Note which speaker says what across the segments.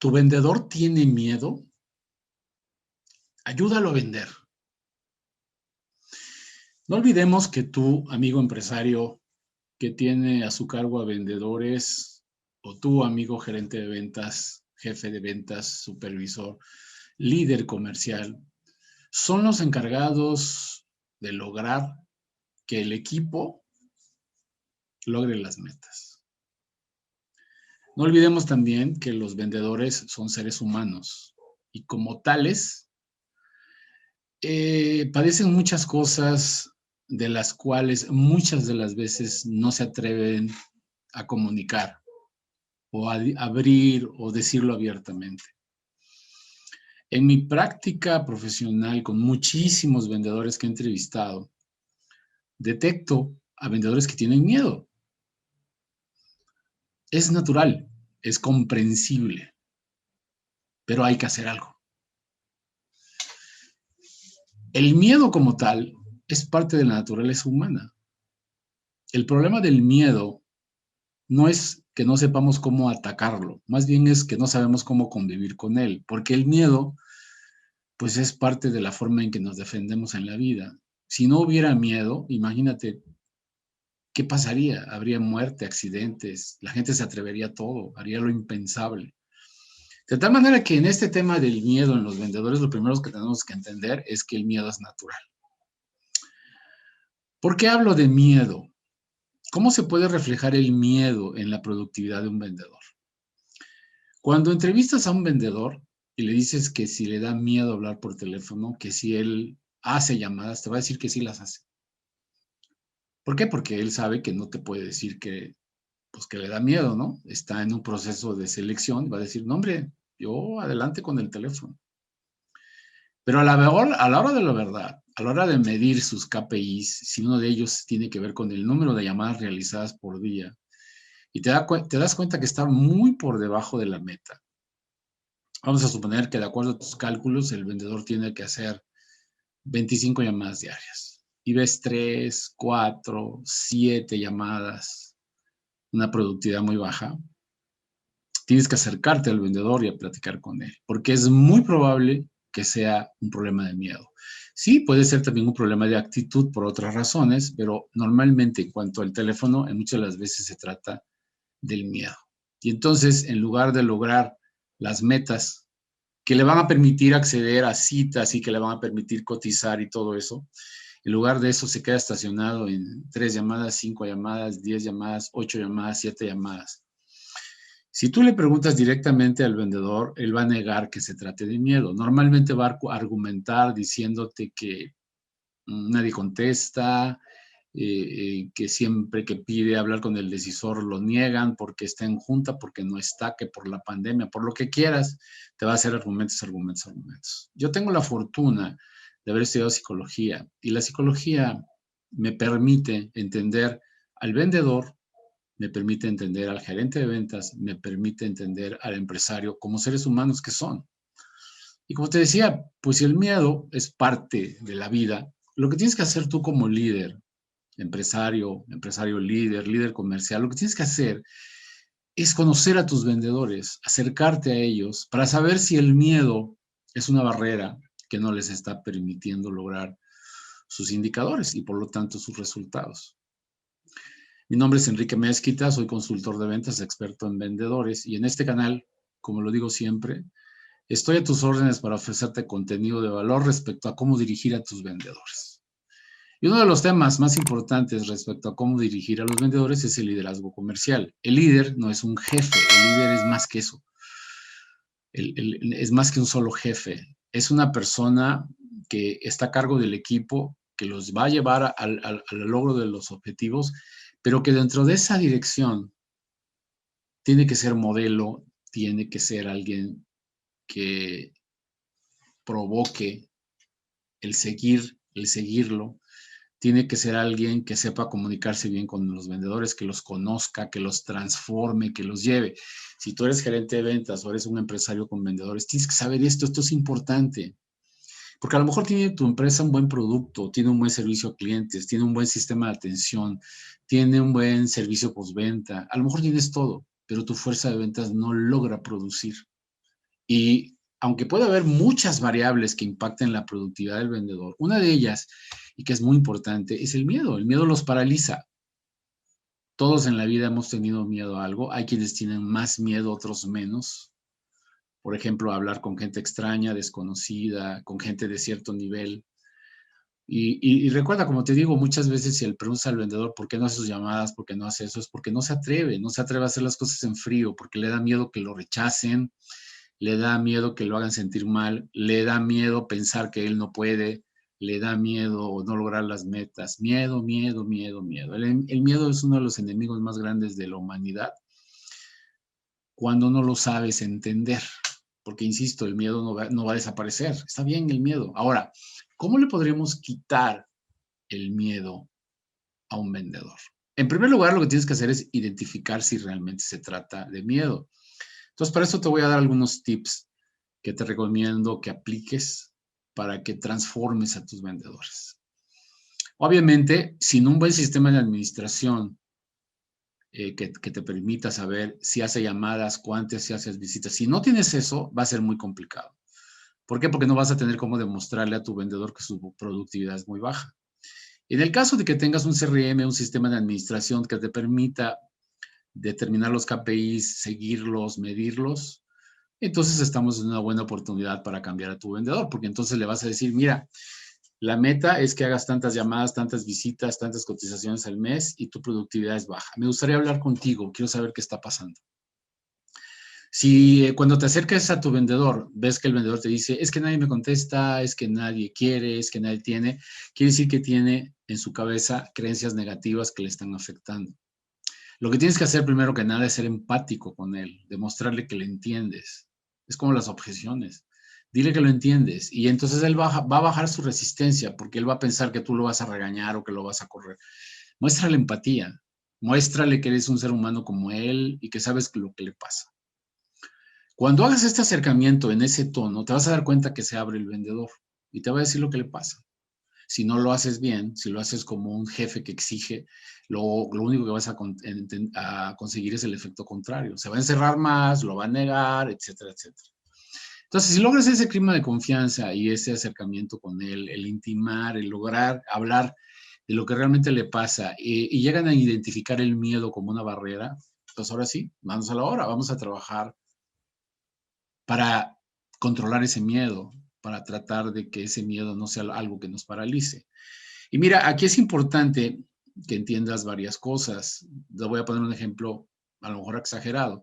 Speaker 1: ¿Tu vendedor tiene miedo? Ayúdalo a vender. No olvidemos que tú, amigo empresario, que tiene a su cargo a vendedores, o tú, amigo gerente de ventas, jefe de ventas, supervisor, líder comercial, son los encargados de lograr que el equipo logre las metas. No olvidemos también que los vendedores son seres humanos y como tales padecen muchas cosas de las cuales muchas de las veces no se atreven a comunicar o a abrir o decirlo abiertamente. En mi práctica profesional con muchísimos vendedores que he entrevistado, detecto a vendedores que tienen miedo. Es natural, es comprensible, pero hay que hacer algo. El miedo como tal es parte de la naturaleza humana. El problema del miedo no es que no sepamos cómo atacarlo, más bien es que no sabemos cómo convivir con él, porque el miedo, pues es parte de la forma en que nos defendemos en la vida. Si no hubiera miedo, imagínate, ¿qué pasaría? Habría muerte, accidentes, la gente se atrevería a todo, haría lo impensable. De tal manera que en este tema del miedo en los vendedores, lo primero que tenemos que entender es que el miedo es natural. ¿Por qué hablo de miedo? ¿Cómo se puede reflejar el miedo en la productividad de un vendedor? Cuando entrevistas a un vendedor y le dices que si le da miedo hablar por teléfono, que si él hace llamadas, te va a decir que sí las hace. ¿Por qué? Porque él sabe que no te puede decir que, pues que le da miedo, ¿no? Está en un proceso de selección, va a decir, no, hombre, yo adelante con el teléfono. Pero a la hora de la verdad, a la hora de medir sus KPIs, si uno de ellos tiene que ver con el número de llamadas realizadas por día, y te das cuenta que está muy por debajo de la meta. Vamos a suponer que de acuerdo a tus cálculos, el vendedor tiene que hacer 25 llamadas diarias. Y ves 3, 4, 7 llamadas, una productividad muy baja. Tienes que acercarte al vendedor y a platicar con él, porque es muy probable que sea un problema de miedo. Sí, puede ser también un problema de actitud por otras razones, pero normalmente en cuanto al teléfono, en muchas de las veces se trata del miedo. Y entonces, en lugar de lograr las metas que le van a permitir acceder a citas y que le van a permitir cotizar y todo eso, en lugar de eso se queda estacionado en 3 llamadas, 5 llamadas, 10 llamadas, 8 llamadas, 7 llamadas. Si tú le preguntas directamente al vendedor, él va a negar que se trate de miedo. Normalmente va a argumentar diciéndote que nadie contesta, que siempre que pide hablar con el decisor lo niegan porque está en junta, porque no está, que por la pandemia, por lo que quieras, te va a hacer argumentos, argumentos, argumentos. Yo tengo la fortuna de haber estudiado psicología y la psicología me permite entender al vendedor, me permite entender al gerente de ventas, me permite entender al empresario como seres humanos que son. Y como te decía, pues si el miedo es parte de la vida, lo que tienes que hacer tú como líder, empresario, empresario líder, líder comercial, lo que tienes que hacer es conocer a tus vendedores, acercarte a ellos para saber si el miedo es una barrera que no les está permitiendo lograr sus indicadores y por lo tanto sus resultados. Mi nombre es Enrique Mezquita, soy consultor de ventas, experto en vendedores y en este canal, como lo digo siempre, estoy a tus órdenes para ofrecerte contenido de valor respecto a cómo dirigir a tus vendedores. Y uno de los temas más importantes respecto a cómo dirigir a los vendedores es el liderazgo comercial. El líder no es un jefe, el líder es más que eso. Es más que un solo jefe. Es una persona que está a cargo del equipo, que los va a llevar al logro de los objetivos, pero que dentro de esa dirección tiene que ser modelo, tiene que ser alguien que provoque el seguirlo, tiene que ser alguien que sepa comunicarse bien con los vendedores, que los conozca, que los transforme, que los lleve. Si tú eres gerente de ventas o eres un empresario con vendedores, tienes que saber esto es importante. Porque a lo mejor tiene tu empresa un buen producto, tiene un buen servicio a clientes, tiene un buen sistema de atención, tiene un buen servicio postventa. A lo mejor tienes todo, pero tu fuerza de ventas no logra producir. Y aunque puede haber muchas variables que impacten la productividad del vendedor, una de ellas, y que es muy importante, es el miedo. El miedo los paraliza. Todos en la vida hemos tenido miedo a algo. Hay quienes tienen más miedo, otros menos. Por ejemplo, hablar con gente extraña, desconocida, con gente de cierto nivel. Y recuerda, como te digo, muchas veces si le preguntas al vendedor por qué no hace sus llamadas, por qué no hace eso, es porque no se atreve a hacer las cosas en frío, porque le da miedo que lo rechacen, le da miedo que lo hagan sentir mal, le da miedo pensar que él no puede, le da miedo no lograr las metas. Miedo, miedo, miedo, miedo. El miedo es uno de los enemigos más grandes de la humanidad cuando no lo sabes entender. Porque, insisto, el miedo no va a desaparecer. Está bien el miedo. Ahora, ¿cómo le podríamos quitar el miedo a un vendedor? En primer lugar, lo que tienes que hacer es identificar si realmente se trata de miedo. Entonces, para eso te voy a dar algunos tips que te recomiendo que apliques para que transformes a tus vendedores. Obviamente, sin un buen sistema de administración que te permita saber si hace llamadas, cuántas, si haces visitas, si no tienes eso, va a ser muy complicado. ¿Por qué? Porque no vas a tener cómo demostrarle a tu vendedor que su productividad es muy baja. En el caso de que tengas un CRM, un sistema de administración que te permita determinar los KPIs, seguirlos, medirlos, entonces estamos en una buena oportunidad para cambiar a tu vendedor, porque entonces le vas a decir, mira, la meta es que hagas tantas llamadas, tantas visitas, tantas cotizaciones al mes y tu productividad es baja. Me gustaría hablar contigo, quiero saber qué está pasando. Si cuando te acerques a tu vendedor, ves que el vendedor te dice, es que nadie me contesta, es que nadie quiere, es que nadie tiene, quiere decir que tiene en su cabeza creencias negativas que le están afectando. Lo que tienes que hacer primero que nada es ser empático con él, demostrarle que le entiendes. Es como las objeciones. Dile que lo entiendes y entonces él va a bajar su resistencia porque él va a pensar que tú lo vas a regañar o que lo vas a correr. Muéstrale empatía, muéstrale que eres un ser humano como él y que sabes lo que le pasa. Cuando hagas este acercamiento en ese tono, te vas a dar cuenta que se abre el vendedor y te va a decir lo que le pasa. Si no lo haces bien, si lo haces como un jefe que exige, lo único que vas a conseguir es el efecto contrario. Se va a encerrar más, lo va a negar, etcétera, etcétera. Entonces, si logras ese clima de confianza y ese acercamiento con él, el intimar, el lograr hablar de lo que realmente le pasa y llegan a identificar el miedo como una barrera, pues ahora sí, vamos a la hora, vamos a trabajar para controlar ese miedo, para tratar de que ese miedo no sea algo que nos paralice. Y mira, aquí es importante que entiendas varias cosas. Te voy a poner un ejemplo, a lo mejor exagerado.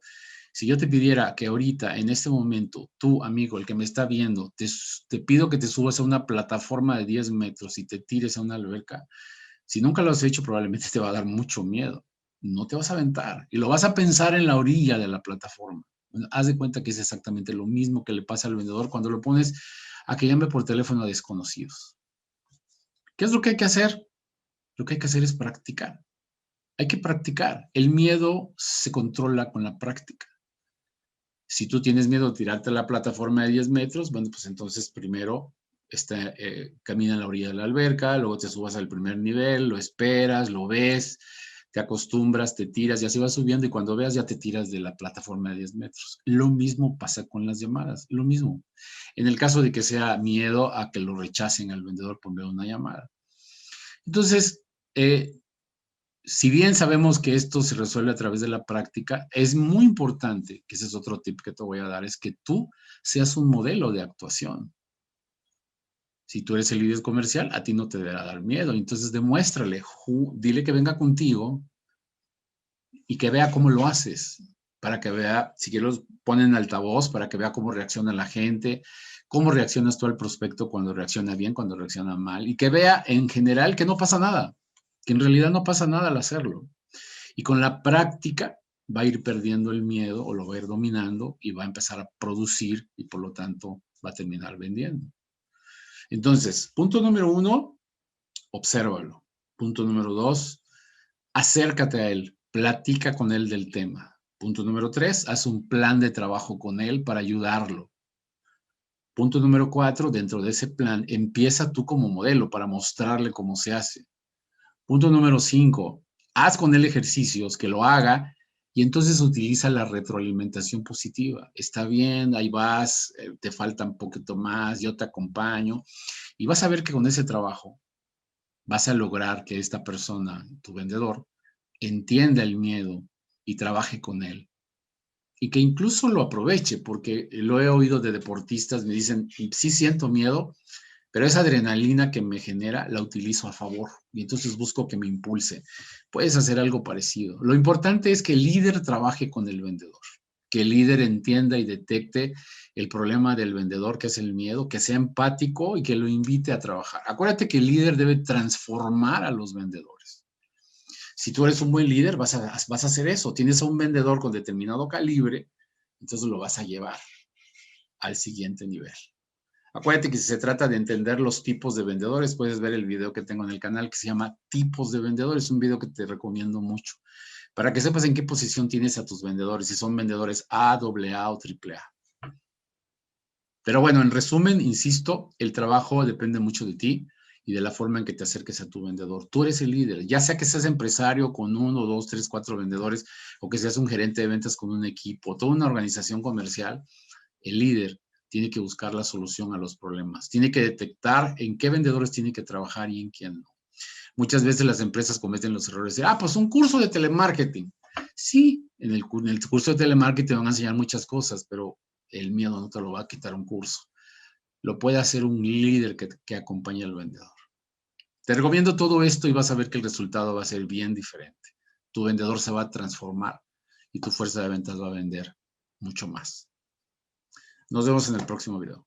Speaker 1: Si yo te pidiera que ahorita, en este momento, tú, amigo, el que me está viendo, te pido que te subas a una plataforma de 10 metros y te tires a una alberca, si nunca lo has hecho, probablemente te va a dar mucho miedo. No te vas a aventar y lo vas a pensar en la orilla de la plataforma. Bueno, haz de cuenta que es exactamente lo mismo que le pasa al vendedor cuando lo pones a que llame por teléfono a desconocidos. ¿Qué es lo que hay que hacer? Lo que hay que hacer es practicar. Hay que practicar. El miedo se controla con la práctica. Si tú tienes miedo de tirarte a la plataforma de 10 metros, bueno, pues entonces primero camina a la orilla de la alberca, luego te subas al primer nivel, lo esperas, lo ves, te acostumbras, te tiras y así vas subiendo y cuando veas ya te tiras de la plataforma de 10 metros. Lo mismo pasa con las llamadas, lo mismo. En el caso de que sea miedo a que lo rechacen al vendedor por medio de una llamada. Entonces, si bien sabemos que esto se resuelve a través de la práctica, es muy importante, que ese es otro tip que te voy a dar, es que tú seas un modelo de actuación. Si tú eres el líder comercial, a ti no te debe dar miedo. Entonces demuéstrale, dile que venga contigo y que vea cómo lo haces, para que vea, si quieres, ponen altavoz, para que vea cómo reacciona la gente, cómo reaccionas tú al prospecto cuando reacciona bien, cuando reacciona mal, y que vea en general que no pasa nada, que en realidad no pasa nada al hacerlo. Y con la práctica va a ir perdiendo el miedo o lo va a ir dominando y va a empezar a producir y por lo tanto va a terminar vendiendo. Entonces, punto número 1, obsérvalo. Punto número 2, acércate a él, platica con él del tema. Punto número 3, haz un plan de trabajo con él para ayudarlo. Punto número 4, dentro de ese plan, empieza tú como modelo para mostrarle cómo se hace. Punto número 5, haz con él ejercicios que lo haga Y entonces utiliza la retroalimentación positiva. Está bien, ahí vas, te falta un poquito más, yo te acompaño. Y vas a ver que con ese trabajo vas a lograr que esta persona, tu vendedor, entienda el miedo y trabaje con él. Y que incluso lo aproveche, porque lo he oído de deportistas, me dicen, sí siento miedo, pero esa adrenalina que me genera la utilizo a favor y entonces busco que me impulse. Puedes hacer algo parecido. Lo importante es que el líder trabaje con el vendedor, que el líder entienda y detecte el problema del vendedor, que es el miedo, que sea empático y que lo invite a trabajar. Acuérdate que el líder debe transformar a los vendedores. Si tú eres un buen líder, vas a hacer eso. Tienes a un vendedor con determinado calibre, entonces lo vas a llevar al siguiente nivel. Acuérdate que si se trata de entender los tipos de vendedores, puedes ver el video que tengo en el canal que se llama Tipos de Vendedores, un video que te recomiendo mucho, para que sepas en qué posición tienes a tus vendedores, si son vendedores A, AA o AAA. Pero bueno, en resumen, insisto, el trabajo depende mucho de ti y de la forma en que te acerques a tu vendedor. Tú eres el líder, ya sea que seas empresario con 1, 2, 3, 4 vendedores o que seas un gerente de ventas con un equipo, toda una organización comercial, el líder tiene que buscar la solución a los problemas, tiene que detectar en qué vendedores tiene que trabajar y en quién no. Muchas veces las empresas cometen los errores de, pues un curso de telemarketing. Sí, en el curso de telemarketing van a enseñar muchas cosas, pero el miedo no te lo va a quitar un curso. Lo puede hacer un líder que acompañe al vendedor. Te recomiendo todo esto y vas a ver que el resultado va a ser bien diferente. Tu vendedor se va a transformar y tu fuerza de ventas va a vender mucho más. Nos vemos en el próximo video.